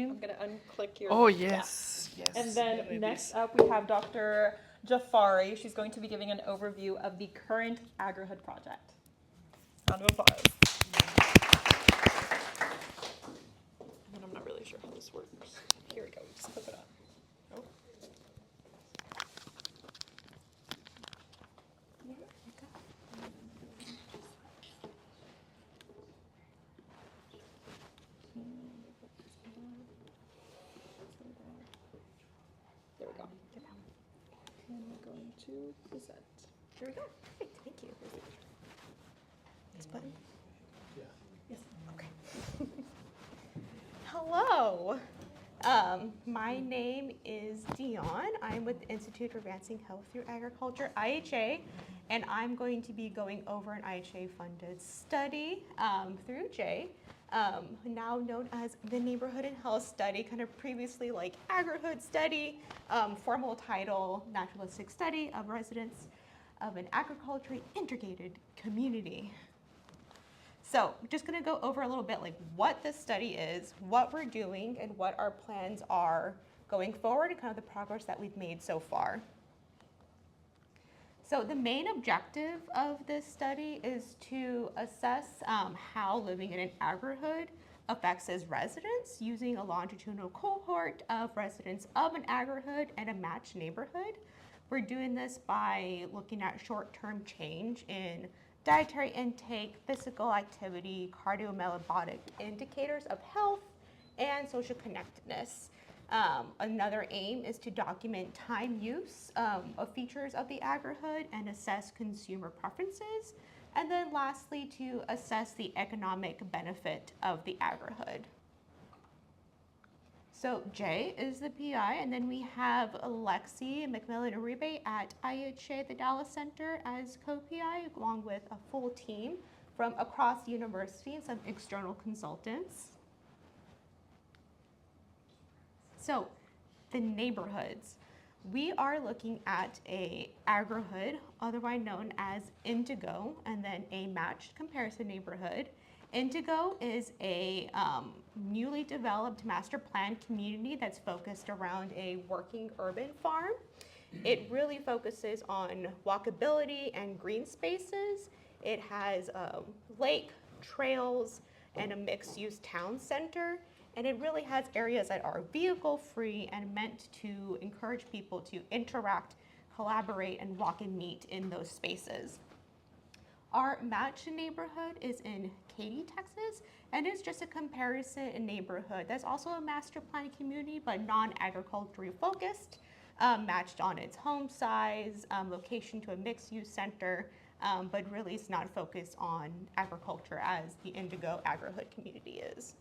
I'm going to unclick your. Oh, yes. Yeah. Yes. And then next up we have Dr. Jafari. She's going to be giving an overview of the current Agrihood project. Round of applause. And I'm not really sure how this works. Here we go. Just clip it up. Oh. There we go. And we're going to present. Here we go. Perfect. Thank you. This button? Yeah. Yes. Okay. Hello. My name is Deyaun. I'm with the Institute for Advancing Health Through Agriculture, IHA, and I'm going to be going over an IHA-funded study through Jay, now known as the Neighborhood and Health Study, kind of previously like Agrihood study, formal title, naturalistic study of residents of an agriculturally integrated community. So just going to go over a little bit like what this study is, what we're doing, and what our plans are going forward, and kind of the progress that we've made so far. So the main objective of this study is to assess how living in an agrihood affects as residents using a longitudinal cohort of residents of an agrihood and a matched neighborhood. We're doing this by looking at short-term change in dietary intake, physical activity, cardiometabolic indicators of health, and social connectedness. Another aim is to document time use of features of the agrihood and assess consumer preferences. And then lastly, to assess the economic benefit of the agrihood. So Jay is the PI, and then we have Alexi McMillan-Uribe at IHA, the Dallas Center, as co-PI, along with a full team from across the university and some external consultants. So the neighborhoods. We are looking at a Agrihood, otherwise known as Indigo, and then a matched comparison neighborhood. Indigo is a newly developed master plan community that's focused around a working urban farm. It really focuses on walkability and green spaces. It has lake, trails, and a mixed-use town center. And it really has areas that are vehicle-free and meant to encourage people to interact, collaborate, and walk and meet in those spaces. Our matched neighborhood is in Katy, Texas, and it's just a comparison neighborhood that's also a master plan community, but non-agriculturally focused, matched on its home size, location to a mixed-use center, but really it's not focused on agriculture as the Indigo Agrihood community is.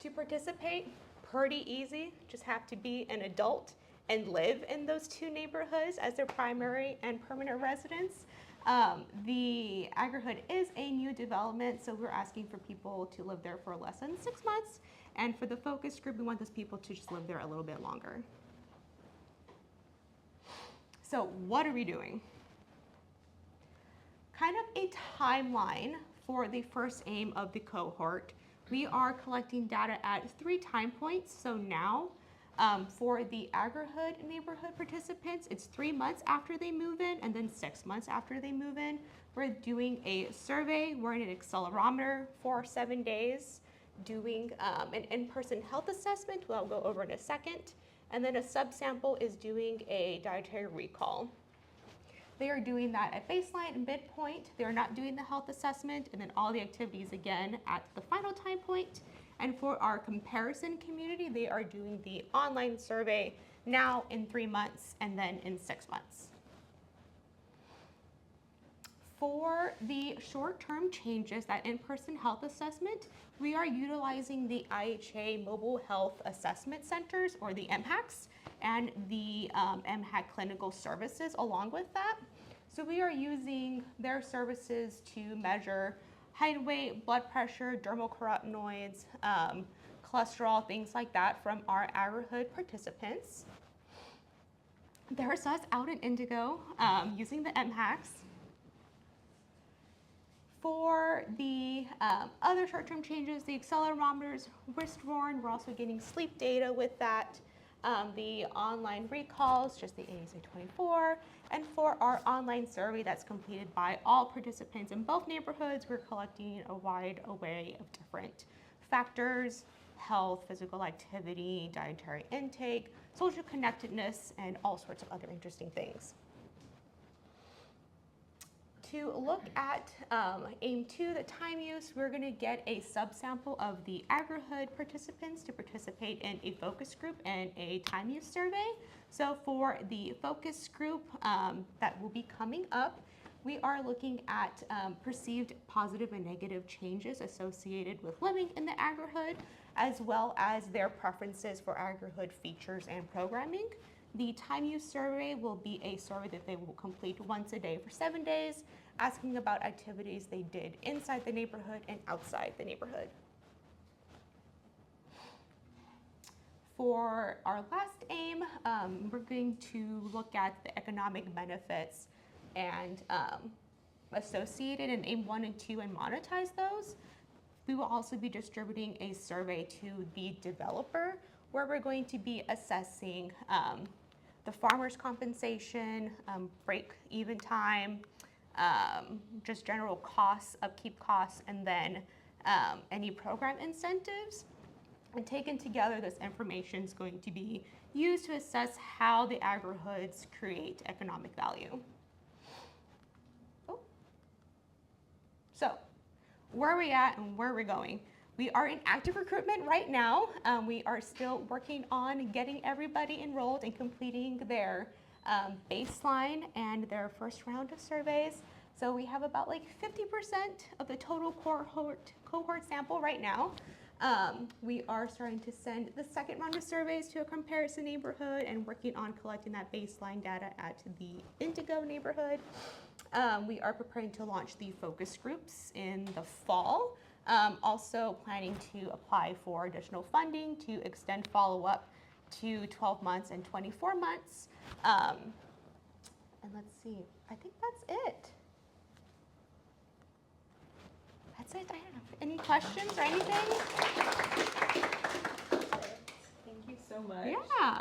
To participate, pretty easy, just have to be an adult and live in those two neighborhoods as their primary and permanent residence. The Agrihood is a new development, so we're asking for people to live there for less than 6 months. And for the focus group, we want those people to just live there a little bit longer. So what are we doing? Kind of a timeline for the first aim of the cohort. We are collecting data at 3 time points. So now, for the Agrihood neighborhood participants, it's 3 months after they move in and then 6 months after they move in. We're doing a survey. We're in an accelerometer for 7 days, doing an in-person health assessment, which I'll go over in a second. And then a subsample is doing a dietary recall. They are doing that at baseline and midpoint. They're not doing the health assessment, and then all the activities again at the final time point. And for our comparison community, they are doing the online survey now in 3 months and then in 6 months. For the short-term changes, that in-person health assessment, we are utilizing the IHA Mobile Health Assessment Centers, or the MHACs, and the MHAC clinical services along with that. So we are using their services to measure height, weight, blood pressure, dermal carotenoids, cholesterol, things like that from our Agrihood participants. There's us out in Indigo using the MHACs. For the other short-term changes, the accelerometers wrist-worn, we're also getting sleep data with that. The online recalls, just the ASA24. And for our online survey that's completed by all participants in both neighborhoods, we're collecting a wide array of different factors: health, physical activity, dietary intake, social connectedness, and all sorts of other interesting things. To look at aim 2, the time use, we're going to get a subsample of the Agrihood participants to participate in a focus group and a time use survey. So for the focus group that will be coming up, we are looking at perceived positive and negative changes associated with living in the Agrihood, as well as their preferences for Agrihood features and programming. The time use survey will be a survey that they will complete once a day for 7 days, asking about activities they did inside the neighborhood and outside the neighborhood. For our last aim, we're going to look at the economic benefits and associated in aim 1 and 2 and monetize those. We will also be distributing a survey to the developer, where we're going to be assessing the farmer's compensation, break-even time, just general costs, upkeep costs, and then any program incentives. And taken together, this information is going to be used to assess how the Agrihoods create economic value. Oh. So, where are we at and where are we going? We are in active recruitment right now. We are still working on getting everybody enrolled and completing their baseline and their first round of surveys. So we have about like 50% of the total cohort sample right now. We are starting to send the second round of surveys to a comparison neighborhood and working on collecting that baseline data at the Indigo neighborhood. We are preparing to launch the focus groups in the fall. Also planning to apply for additional funding to extend follow-up to 12 months and 24 months. And let's see, I think that's it. That's it, Diana. Any questions or anything? Thank you so much. Yeah.